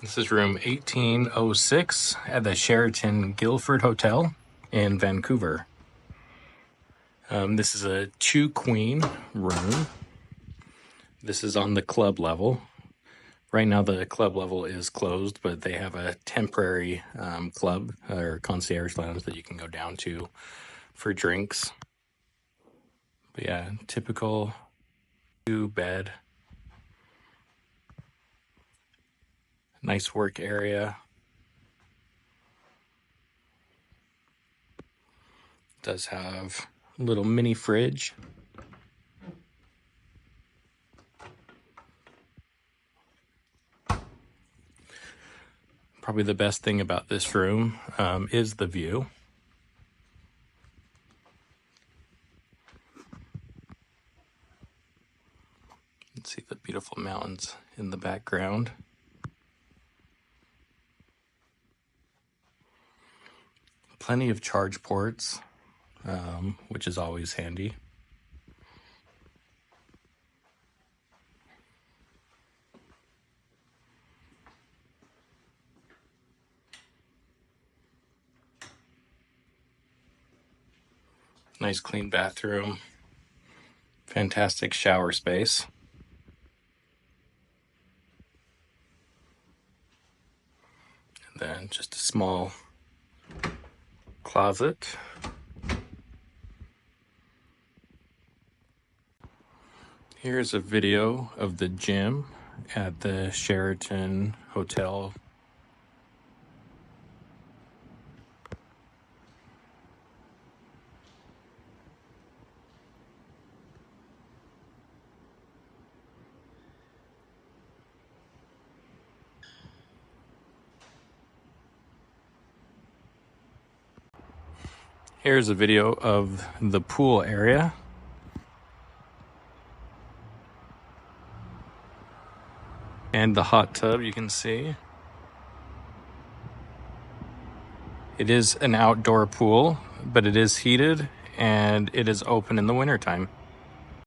This is room 1806 at the Sheraton Guilford Hotel in Vancouver. This is a 2-queen room. This is on the club level. Right now the club level is closed, but they have a temporary club or concierge lounge that you can go down to for drinks. But yeah, typical 2-bed. Nice work area. Does have a little mini fridge. Probably the best thing about this room is the view. You can see the beautiful mountains in the background. Plenty of charge ports, which is always handy. Nice clean bathroom. Fantastic shower space. And then just a small closet. Here's a video of the gym at the Sheraton Hotel. Here's a video of the pool area. And the hot tub, you can see. It is an outdoor pool, but it is heated and it is open in the wintertime.